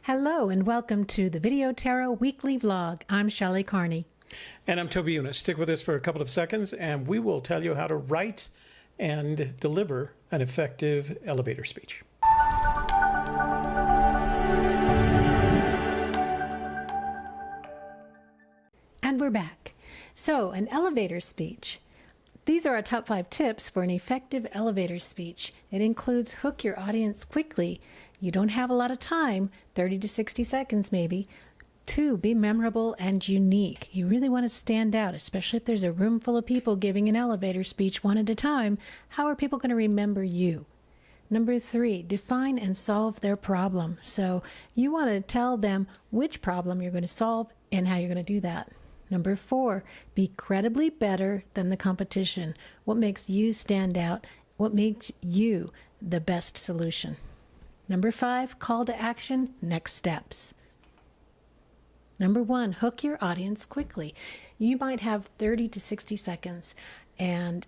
Hello and welcome to the Videotero weekly vlog. I'm Shelley Carney. And I'm Toby Younis. Stick with us for a couple of seconds and we will tell you how to write and deliver an effective elevator speech. And we're back. So, an elevator speech. These are our top 5 tips for an effective elevator speech. It includes hook your audience quickly. You don't have a lot of time, 30 to 60 seconds maybe. 2, be memorable and unique. You really want to stand out, especially if there's a room full of people giving an elevator speech one at a time. How are people going to remember you? Number 3, define and solve their problem. So you want to tell them which problem you're going to solve and how you're going to do that. Number 4, be credibly better than the competition. What makes you stand out? What makes you the best solution? Number 5, call to action, next steps. Number 1, hook your audience quickly. You might have 30 to 60 seconds, and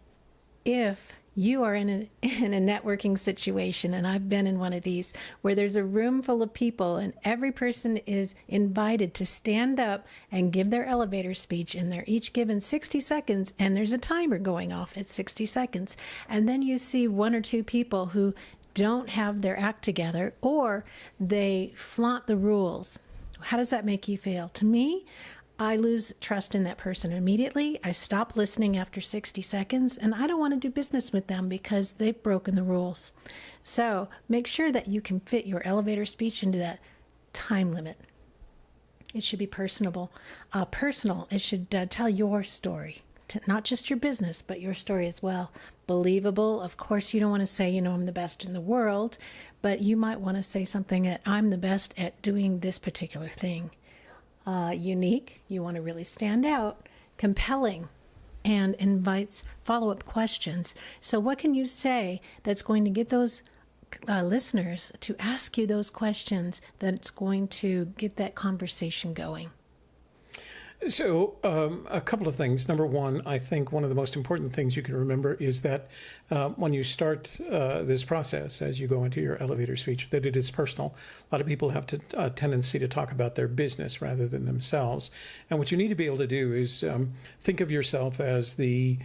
if you are in a networking situation, and I've been in one of these, where there's a room full of people and every person is invited to stand up and give their elevator speech, and they're each given 60 seconds, and there's a timer going off at 60 seconds, and then you see 1 or 2 people who don't have their act together, or they flaunt the rules. How does that make you feel? To me, I lose trust in that person immediately. I stop listening after 60 seconds, and I don't want to do business with them because they've broken the rules. So make sure that you can fit your elevator speech into that time limit. It should be personal. It should tell your story. Not just your business, but your story as well. Believable. Of course, you don't want to say, I'm the best in the world, but you might want to say something that I'm the best at doing this particular thing. Unique. You want to really stand out. Compelling. And invites follow-up questions. So what can you say that's going to get those listeners to ask you those questions that's going to get that conversation going? So a couple of things. Number 1, I think one of the most important things you can remember is that when you start this process, as you go into your elevator speech, that it is personal. A lot of people have a tendency to talk about their business rather than themselves. And what you need to be able to do is think of yourself as the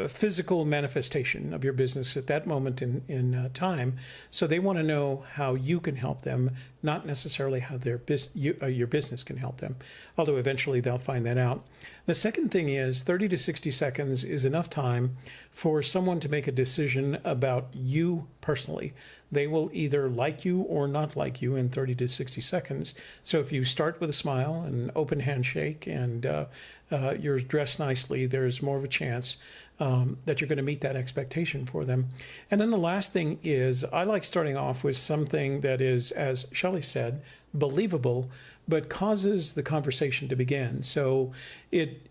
physical manifestation of your business at that moment in time. So they want to know how you can help them, not necessarily how your business can help them, although eventually they'll find that out. The second thing is 30 to 60 seconds is enough time for someone to make a decision about you personally. They will either like you or not like you in 30 to 60 seconds. So if you start with a smile, an open handshake, and you're dressed nicely, there's more of a chance that you're going to meet that expectation for them. And then the last thing is, I like starting off with something that is, as Shelley said, believable, but causes the conversation to begin. So it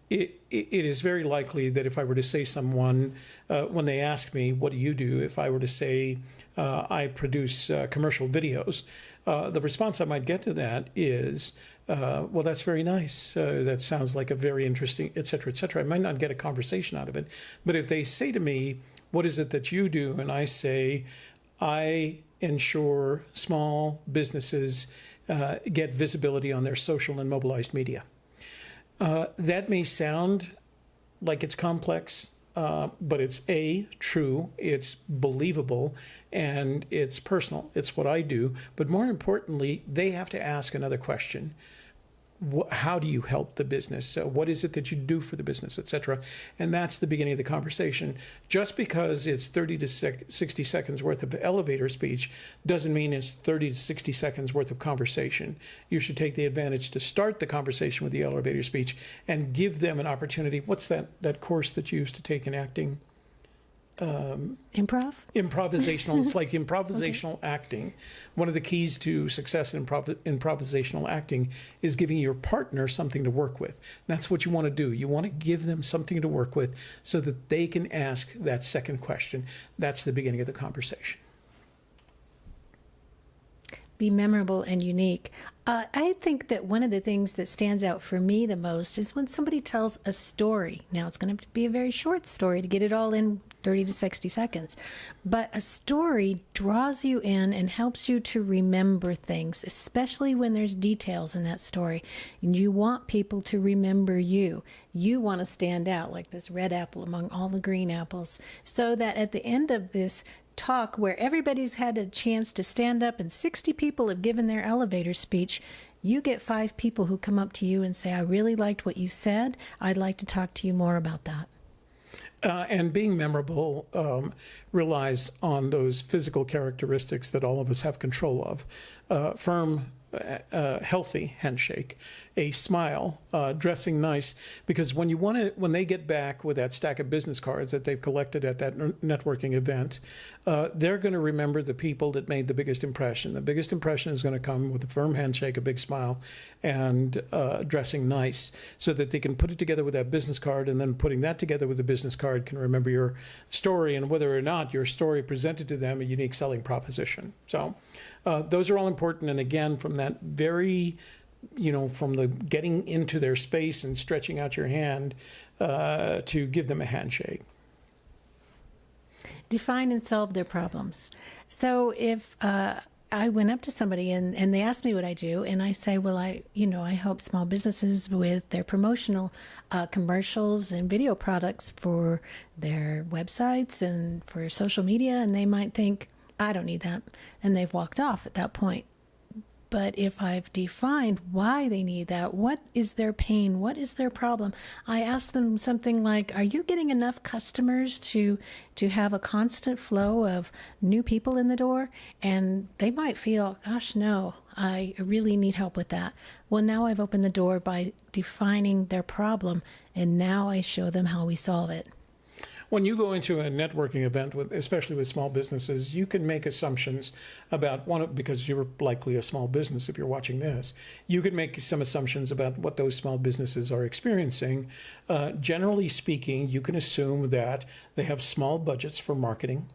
is very likely that if I were to say someone, when they ask me, what do you do? If I were to say, I produce commercial videos, the response I might get to that is, well, that's very nice. That sounds like a very interesting, et cetera, et cetera. I might not get a conversation out of it. But if they say to me, what is it that you do? And I say, I ensure small businesses get visibility on their social and mobilized media. That may sound like it's complex, but it's true, it's believable, and it's personal. It's what I do. But more importantly, they have to ask another question. How do you help the business? What is it that you do for the business, etc.? And that's the beginning of the conversation. Just because it's 30 to 60 seconds worth of elevator speech doesn't mean it's 30 to 60 seconds worth of conversation. You should take the advantage to start the conversation with the elevator speech and give them an opportunity. What's that course that you used to take in acting? Improvisational. It's like improvisational okay. Acting. One of the keys to success in improvisational acting is giving your partner something to work with. That's what you want to do. You want to give them something to work with so that they can ask that second question. That's the beginning of the conversation. Be memorable and unique. I think that one of the things that stands out for me the most is when somebody tells a story. Now, it's going to be a very short story to get it all in 30 to 60 seconds. But a story draws you in and helps you to remember things, especially when there's details in that story. And you want people to remember you. You want to stand out like this red apple among all the green apples, so that at the end of this talk, where everybody's had a chance to stand up and 60 people have given their elevator speech, you get 5 people who come up to you and say, I really liked what you said. I'd like to talk to you more about that. And being memorable relies on those physical characteristics that all of us have control of. Firm, healthy handshake, a smile, dressing nice, because when they get back with that stack of business cards that they've collected at that networking event, they're going to remember the people that made the biggest impression. The biggest impression is going to come with a firm handshake, a big smile, and dressing nice, so that they can put it together with that business card, and then putting that together with the business card can remember your story and whether or not your story presented to them a unique selling proposition. So those are all important. And again, from that very, from the getting into their space and stretching out your hand to give them a handshake. Define and solve their problems. So if I went up to somebody and they asked me what I do, and I say, well, I help small businesses with their promotional commercials and video products for their websites and for social media, and they might think, I don't need that, and they've walked off at that point. But if I've defined why they need that, what is their pain, what is their problem, I ask them something like, are you getting enough customers to have a constant flow of new people in the door? And they might feel, gosh, no, I really need help with that. Well, now I've opened the door by defining their problem, and now I show them how we solve it. When you go into a networking event, especially with small businesses, you can make assumptions about because you're likely a small business if you're watching this. You can make some assumptions about what those small businesses are experiencing. Generally speaking, you can assume that they have small budgets for marketing,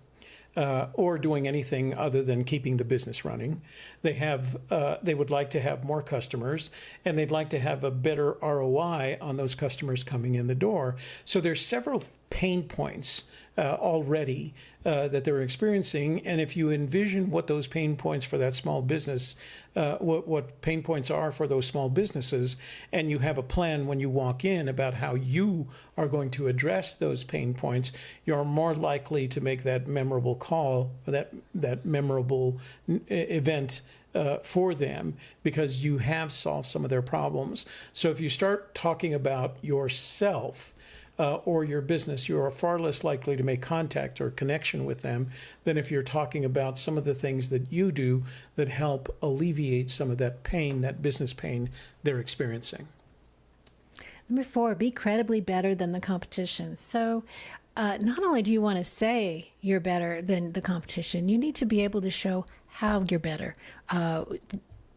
or doing anything other than keeping the business running. They would like to have more customers, and they'd like to have a better ROI on those customers coming in the door. So there's several pain points already that they're experiencing. And if you envision what those pain points for that small business, what pain points are for those small businesses, and you have a plan when you walk in about how you are going to address those pain points, you're more likely to make that memorable call, that memorable event for them, because you have solved some of their problems. So if you start talking about yourself, or your business, you are far less likely to make contact or connection with them than if you're talking about some of the things that you do that help alleviate some of that pain, that business pain they're experiencing. Number 4, be credibly better than the competition. So not only do you want to say you're better than the competition, you need to be able to show how you're better,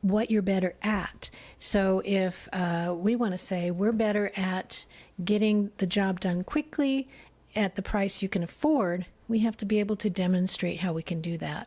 what you're better at. So if we want to say we're better at getting the job done quickly at the price you can afford, we have to be able to demonstrate how we can do that.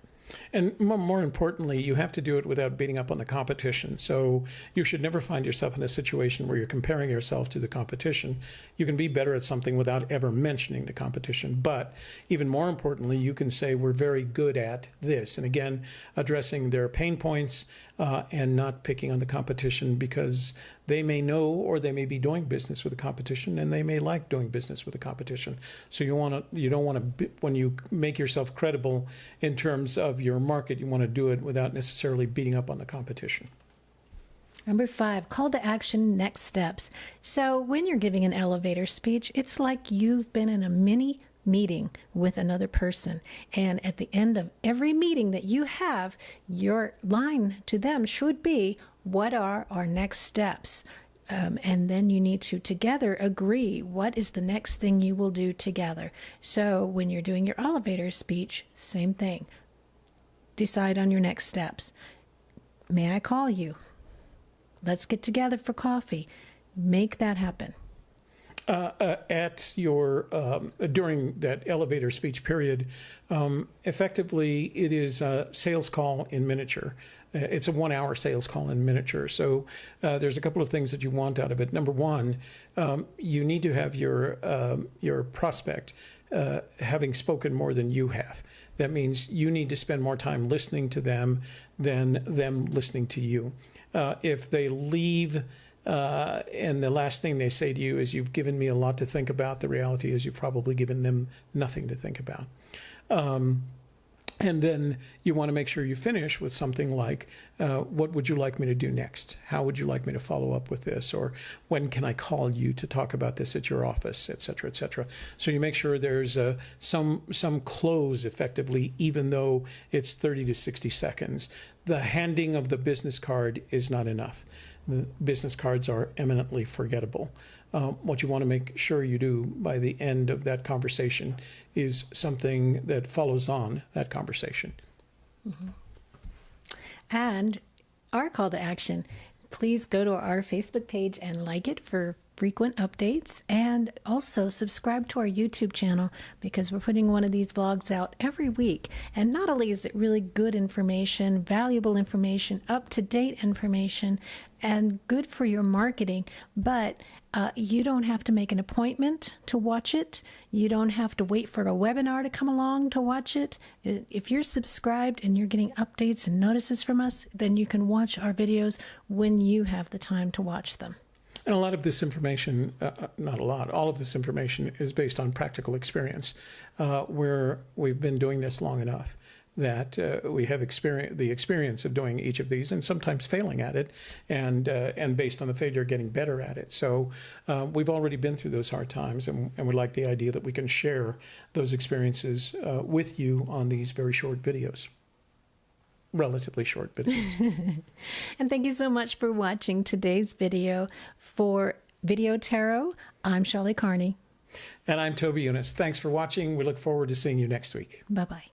And more importantly, you have to do it without beating up on the competition. So you should never find yourself in a situation where you're comparing yourself to the competition. You can be better at something without ever mentioning the competition. But even more importantly, you can say we're very good at this. And again, addressing their pain points and not picking on the competition, because they may know or they may be doing business with the competition, and they may like doing business with the competition. So you don't want to, when you make yourself credible in terms of your market, you want to do it without necessarily beating up on the competition. Number 5, call to action, next steps. So when you're giving an elevator speech, it's like you've been in a mini meeting with another person. And at the end of every meeting that you have, your line to them should be, what are our next steps? And then you need to together agree what is the next thing you will do together. So when you're doing your elevator speech, same thing. Decide on your next steps. May I call you? Let's get together for coffee. Make that happen. At your during that elevator speech period, effectively it is a sales call in miniature. it's a 1 hour sales call in miniature. So there's a couple of things that you want out of it. Number one, you need to have your prospect having spoken more than you have. That means you need to spend more time listening to them than them listening to you. If they leave and the last thing they say to you is, "You've given me a lot to think about," the reality is you've probably given them nothing to think about. And then you want to make sure you finish with something like, what would you like me to do next? How would you like me to follow up with this? Or when can I call you to talk about this at your office, et cetera, et cetera. So you make sure there's some close effectively, even though it's 30 to 60 seconds. The handing of the business card is not enough. The business cards are eminently forgettable. What you want to make sure you do by the end of that conversation is something that follows on that conversation. Mm-hmm. And our call to action, please go to our Facebook page and like it for frequent updates, and also subscribe to our YouTube channel, because we're putting one of these vlogs out every week. And not only is it really good information, valuable information, up-to-date information, and good for your marketing, but you don't have to make an appointment to watch it. You don't have to wait for a webinar to come along to watch it. If you're subscribed and you're getting updates and notices from us, then you can watch our videos when you have the time to watch them. And a lot of this information, not a lot, all of this information is based on practical experience, where we've been doing this long enough that we have the experience of doing each of these and sometimes failing at it, and based on the failure, getting better at it. So we've already been through those hard times, and we like the idea that we can share those experiences with you on these very short videos. Relatively short videos. And thank you so much for watching today's video. For Videotero, I'm Shelley Carney. And I'm Toby Younis. Thanks for watching. We look forward to seeing you next week. Bye-bye.